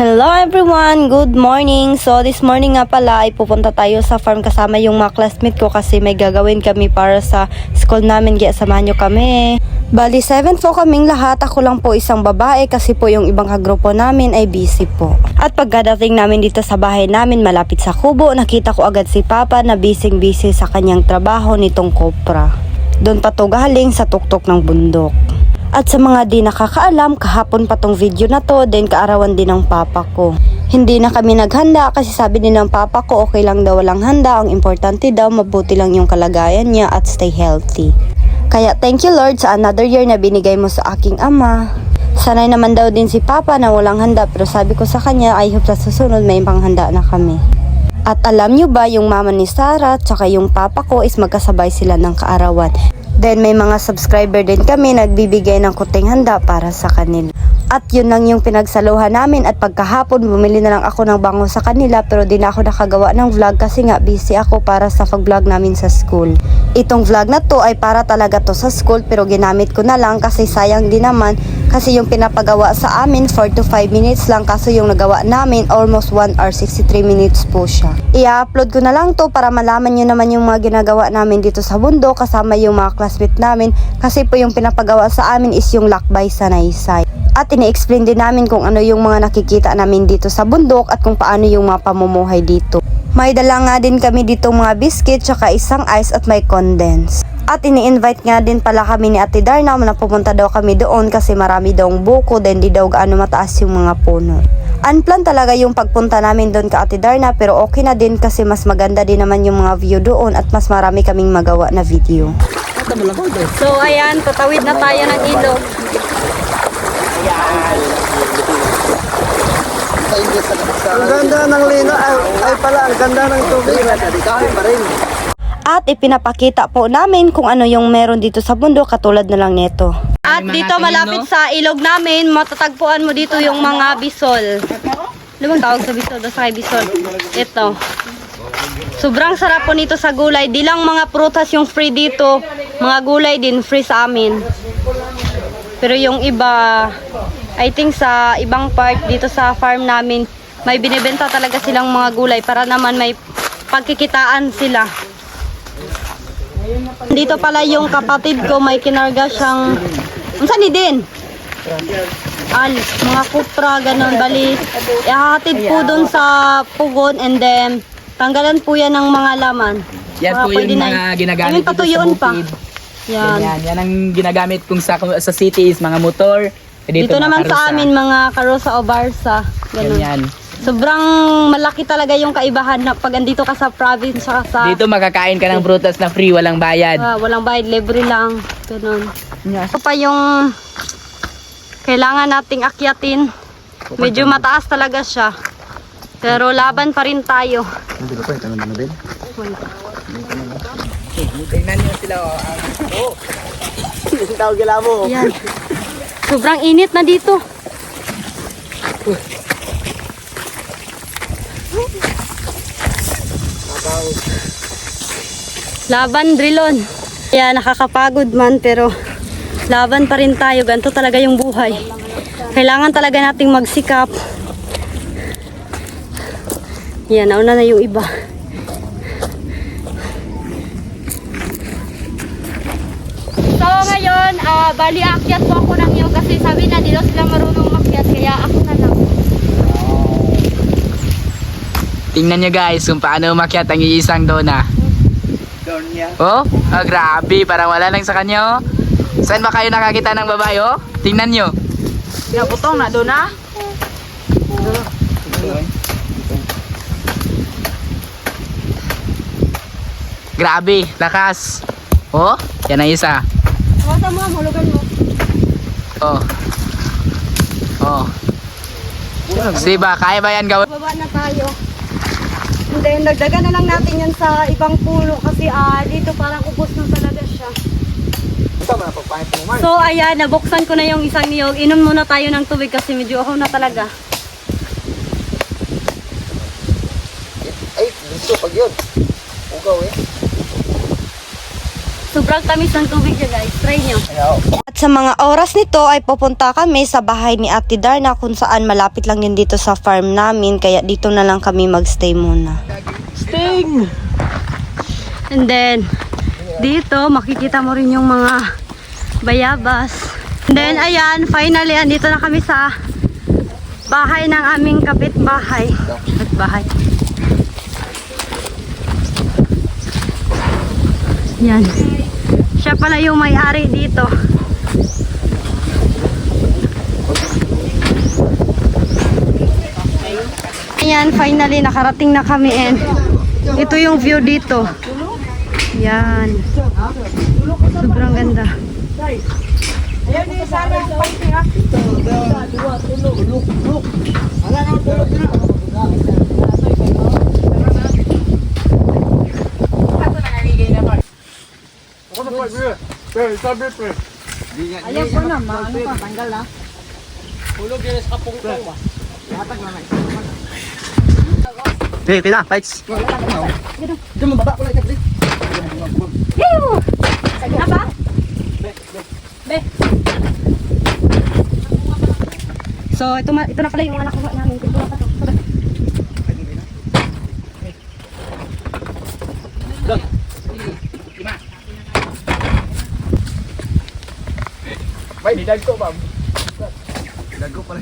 Hello everyone! Good morning! So this morning nga pala ay pupunta tayo sa farm kasama yung mga classmate ko kasi may gagawin kami para sa school namin. Kaya samahan nyo kami. Bali 7 po kaming lahat. Ako lang po isang babae kasi po yung ibang kagrupo namin ay busy po. At pagkadating namin dito sa bahay namin malapit sa kubo, nakita ko agad si Papa na busy sa kanyang trabaho nitong kopra. Doon pa to galing sa tuktok ng bundok. At sa mga di nakakaalam, kahapon pa tong video na to, then kaarawan din ng papa ko. Hindi na kami naghanda kasi sabi din ng papa ko okay lang daw walang handa, ang importante daw mabuti lang yung kalagayan niya at stay healthy. Kaya thank you Lord sa another year na binigay mo sa aking ama. Sanay naman daw din si papa na walang handa pero sabi ko sa kanya I hope sa susunod may panghanda na kami. At alam nyo ba yung mama ni Sarah tsaka yung papa ko is magkasabay sila ng kaarawan. Then may mga subscriber din kami nagbibigay ng kuting handa para sa kanila. At yun lang yung pinagsaluhan namin at pagkahapon bumili na lang ako ng bango sa kanila pero di na ako nakagawa ng vlog kasi nga busy ako para sa pag-vlog namin sa school. Itong vlog na to ay para talaga to sa school pero ginamit ko na lang kasi sayang din naman kasi yung pinapagawa sa amin 4 to 5 minutes lang kaso yung nagawa namin almost 1 hour 63 minutes po siya. I-upload ko na lang to para malaman nyo naman yung mga ginagawa namin dito sa bundok kasama yung mga classmate namin kasi po yung pinapagawa sa amin is yung lakbay sa Naysay. At ini-explain din namin kung ano yung mga nakikita namin dito sa bundok at kung paano yung mga pamumuhay dito. May dala nga din kami dito mga biscuit tsaka isang ice at may condense. At ini-invite nga din pala kami ni Ate Darna na pumunta daw kami doon kasi marami daw buko then di daw gaano mataas yung mga puno. Unplanned talaga yung pagpunta namin doon ka Ate Darna pero okay na din kasi mas maganda din naman yung mga view doon at mas marami kaming magawa na video. So ayan, tatawid na tayo ng ilog. Ang ganda ng lino ay pala ang ganda ng tubig. Pa rin. At ipinapakita po namin kung ano yung meron dito sa bundok katulad na lang nito. At dito malapit sa ilog namin, matatagpuan mo dito yung mga bisol. Ano bang tawag sa bisol? Doon sa kay bisol. Ito. Sobrang sarap po nito sa gulay. Di lang mga prutas yung free dito. Mga gulay din free sa amin. Pero yung iba, I think sa ibang part dito sa farm namin, may binibenta talaga silang mga gulay para naman may pagkikitaan sila. Dito pala yung kapatid ko, may kinarga siyang, saan din? Mga kupra, ganun, bali. Ihahatid po dun sa pugon and then tanggalan po yan ng mga laman. Yan po yung mga ginagamit dito sa bukid. Yan. Yan ang ginagamit kung sa city is mga motor. Dito naman sa amin mga karosa o barsa. Ganun. Yan. Sobrang malaki talaga yung kaibahan na pag andito ka sa province sa Dito makakain ka ng prutas na free, walang bayad. walang bayad, libre lang. Ganun. Ito pa yung kailangan nating akyatin. Medyo mataas talaga siya. Pero laban pa rin tayo. Tingnan niyo sila. Tawag kila mo. Yan. Sobrang init na dito. Laban drilon. Yan, nakakapagod man pero laban pa rin tayo. Ganito talaga yung buhay. Kailangan talaga nating magsikap. Yan, nauna na yung iba. So ngayon, bali akyat po ako ng iyo kasi sabi na di daw sila marunong makyat kaya ako na lang. Tingnan niyo guys kung paano umakyat ang iisang dona. Oh, grabe, parang wala lang sa kanya. Oh. Saan ba kayo nakakita ng babae? Oh? Tingnan niyo. Pinaputong na doon na. Grabe, lakas. Oh, yan ang isa. Masa mo, hulugan mo. Oh. Oh. Siba, kaya ba yan gawin? Baba na tayo. And then, dagdagan na lang natin yan sa ibang puno kasi dito parang ubos na talaga siya. So, ayan, nabuksan ko na yung isang niyog. Inom muna tayo ng tubig kasi medyo ako na talaga. Ay, gusto pag yun. Ugaw eh. Sobrang tamis ng tubig siya guys. Try nyo. At sa mga oras nito ay pupunta kami sa bahay ni Ate Darna kung saan malapit lang yun dito sa farm namin. Kaya dito na lang kami magstay muna. Sting! And then, dito makikita mo rin yung mga bayabas. And then, ayan, finally, andito na kami sa bahay ng aming kapitbahay. Kapitbahay. Yan. Siya pala yung may-ari dito. Ayan, finally, nakarating na kami and ito yung view dito. Yan. Sobrang ganda. Ayaw ko na, ano pa, tanggal na. Hulog yun sa kapungkong ba? Hatag na na. Pila, fights. Diyan mo baba ko lang ito. Apa? Be. So, ito na pala yung anak ko namin. Ito na pa to. May didag ko, ma'am. Dago pala.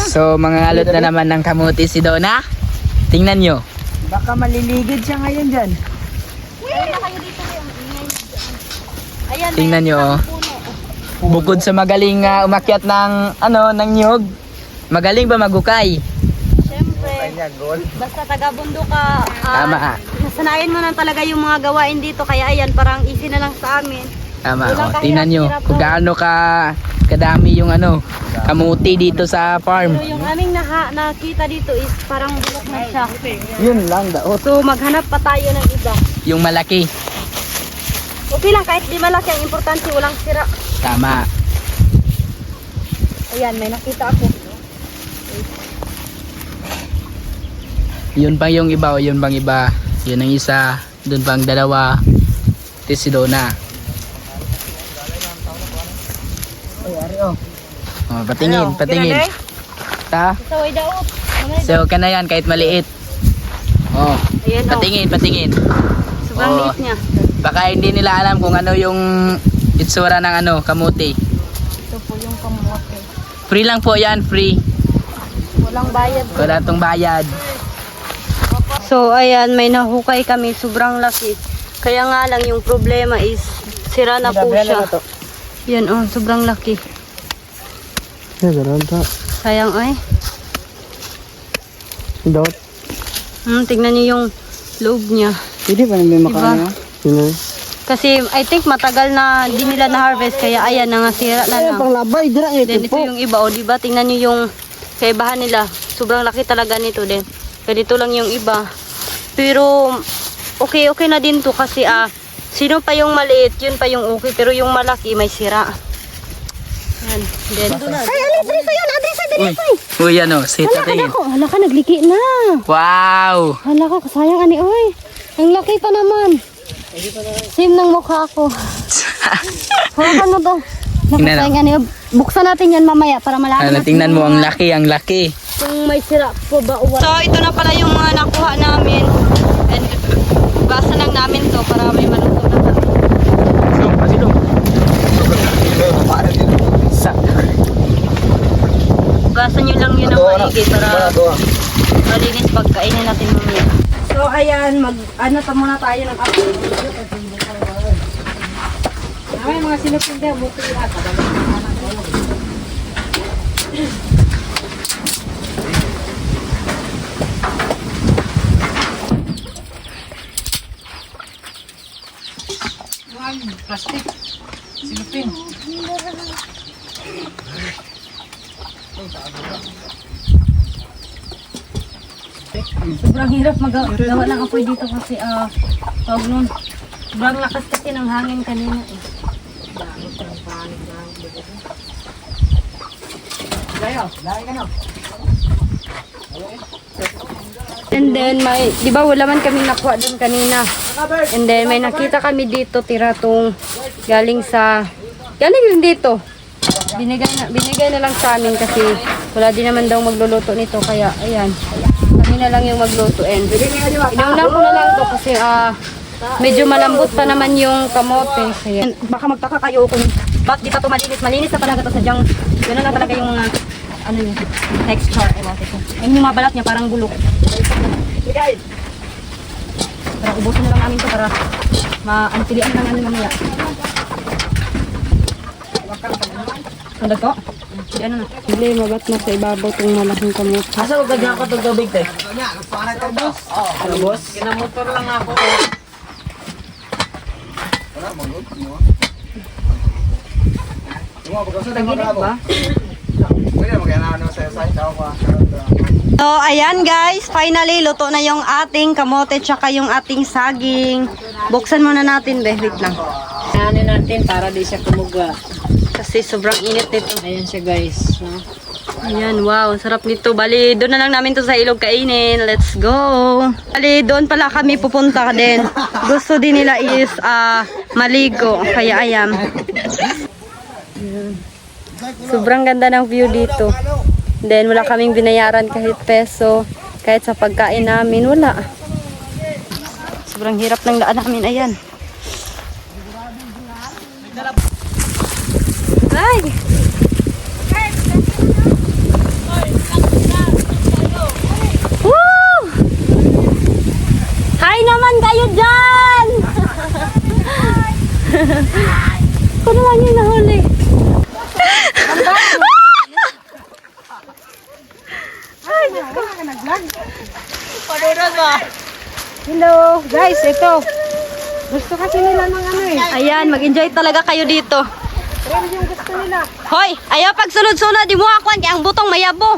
So, mga alot na naman ng kamuti si Donna. Tingnan nyo. Baka maliligid siya ngayon dyan. Ayan, Tingnan nyo. Oh. Bukod sa magaling umakyat ng, ng niyog, magaling ba magukay? Siyempre, basta taga-bundo ka, Tama. nasanayan mo na talaga yung mga gawain dito. Kaya ayan, parang easy na lang sa amin. Tama. Walang Oh. Tingnan nyo kahirap-hirap kung doon. gaano kadami yung kamuti dito sa farm. Pero yung aming nakita dito is parang bulok na siya. Yun lang daot. So maghanap pa tayo ng iba. Yung malaki. Okay lang kahit di malaki, ang importante walang sira. Tama. Ayan, may nakita ako. Yun pang yung iba, o yun pang iba. Yun ang isa, dun pang dalawa. Ito si Donna. Oh, patingin. Ta? Saway daot. So, ka na yan kahit maliit. Oh, Ayan o. patingin. Sobrang Oh. liit niya. Baka hindi nila alam kung ano yung itsura ng kamuti. Ito po yung kamote. Free lang po yan, free. Walang bayad. Wala tong bayad. So ayan, may nahukay kami, sobrang laki. Kaya nga lang yung problema is sira na po siya. Yan oh, sobrang laki. Sayang ay. Daot. Tignan niyo yung loob niya. Pwede ba nang may makaano? Sino? Kasi I think matagal na di nila na-harvest kaya ayan nangasira na Ay, lang. panglabay, dira Then ito yung iba, o diba? Tingnan nyo yung kaibahan nila. Sobrang laki talaga nito din. Ganito lang yung iba. Pero okay na din to kasi sino pa yung maliit, yun pa yung okay. Pero yung malaki may sira. Yan. Then, ay, alis yun! Uy, ano, sita tingin. Hala ka, nagliki na. Wow! Hala ka, kasayang ani, oy. Ang laki pa naman. Same ng mukha ko. Hawakan mo to. Nakasayang ani. Buksan natin yan mamaya para malaman Ano, tingnan mo, ang laki, ang laki. kung may sira po ba o wala. So, ito na pala yung mga nakuha namin. And, basa lang namin to para may maluto na kami. Basa nyo lang yun ang maigi para malinis pagkainin natin mamaya. So, ayan, ano muna tayo ng upload. Ay, mga sinupin daw, buti yata. Plastic. Silupin. Sobrang hirap magawa ng apoy dito kasi tawag nun. Sobrang lakas kasi ng hangin kanina eh. And then may, di ba wala man kami nakuha dun kanina. And then may nakita kami dito tiratong galing din dito. Binigay na lang sa amin kasi wala din naman daw magluluto nito kaya ayan. Kami na lang yung magluto and inuunan ko na lang to kasi medyo malambot pa naman yung kamote. Kaya, baka magtaka kayo kung bakit di pa to malinis. Malinis na talaga to sadyang gano'n lang talaga yung ano yun, texture. Ayun yung mga balat niya parang gulok. Pero ubusin na lang namin to para maantilian lang namin mamaya. Ano to? Ano na? Hindi, mabat na sa ibabaw itong malaking kamote. Asa ko ganyan ako itong tubig, te? Ano, boss? Kinamotor lang ako. Tagilid ba? So, ayan guys. Finally, luto na yung ating kamote tsaka yung ating saging. Buksan muna natin, be. Wait lang. Ano natin para di siya kumuga. Kasi sobrang init nito. Ayan siya guys. No? Ayan, wow. Ang sarap nito. Bali, doon na lang namin to sa ilog kainin. Let's go. Bali, doon pala kami pupunta din. Gusto din nila is maligo. Kaya ayan. Sobrang ganda ng view dito. Then, wala kaming binayaran kahit peso. Kahit sa pagkain namin, wala. Sobrang hirap ng daan namin. Ayan. Ay! Woo! Hi naman kayo dyan! Ano lang yung nahuli? Hello guys, ito. Gusto kasi nila ng ano eh. Ayan, mag-enjoy talaga kayo dito. Pero yung gusto nila. Hoy, ayaw pagsulod-sulod, di mo ako ang butong mayabo.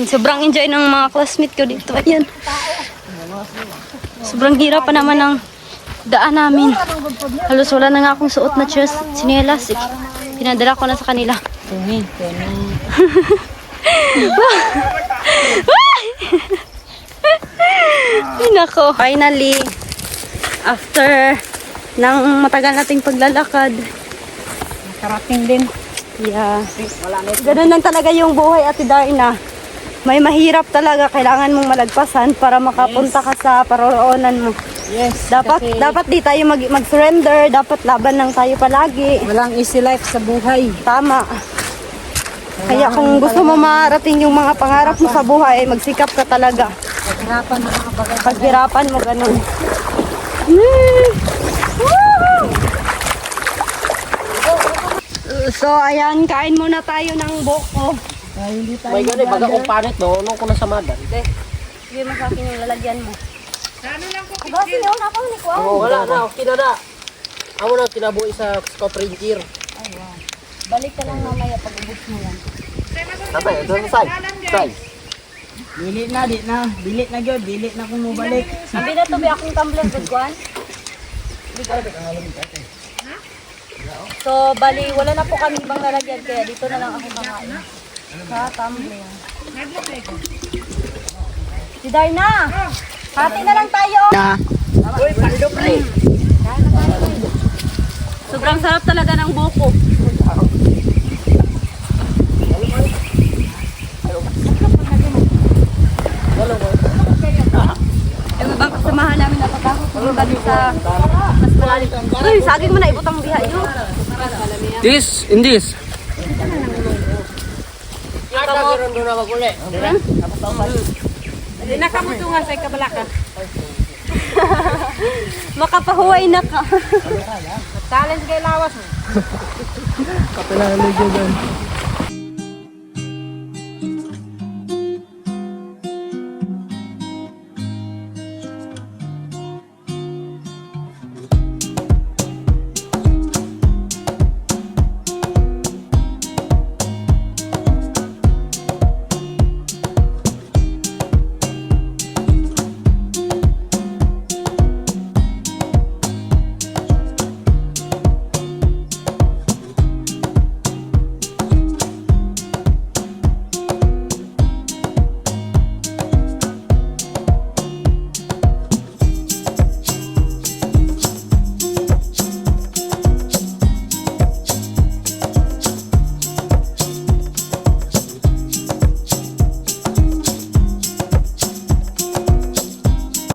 Sobrang enjoy ng mga classmate ko dito. Ayan. Sobrang hirap pa naman ng daan namin. Halos wala na nga akong suot na tsinelas. Pinadala ko na sa kanila. Ay, nako. Finally, after ng matagal nating paglalakad, Karating din. yeah. Ganun lang talaga yung buhay, Ate Darna. May mahirap talaga, kailangan mong malagpasan para makapunta ka sa paroroonan mo. Yes. Dapat di tayo mag-surrender, dapat laban lang tayo palagi. Walang easy life sa buhay. Tama. Kaya kung gusto mo marating yung mga pangarap mo sa buhay, magsikap ka talaga. Hirapan na kapag Paghirapan mo, ganun. So, ayan, kain muna tayo ng buko. may gani baga kong panit no, ano ko na sa madan. Sige mo sa akin yung lalagyan mo. Basi yun ako ni ko. Wala na, okay na na. Amo na kinabuhi sa scope ranger. Balik ka lang mamaya pag ubos mo yan. Tatay, doon sa side. Bilit na, Bilit na gyud, bilit na kung mo balik. Sabi na to be akong tumbler good kwan. So, bali, wala na po kami ibang lalagyan kaya dito na lang ako kakain. Sa tumbler. Si Darna! Hati na lang tayo! Uy, paldo pre. Sobrang sarap talaga ng buko. Yung ibang kasamahan namin napatakot pumunta din sa mas malalim. Uy, saging mo na ibutang biha yun. In this. Yung kamot. Doon na maguli. Hindi na kamutungan sa ikabalaka. Makapahuway na ka. Challenge kay lawas mo. Kapila na medyo doon.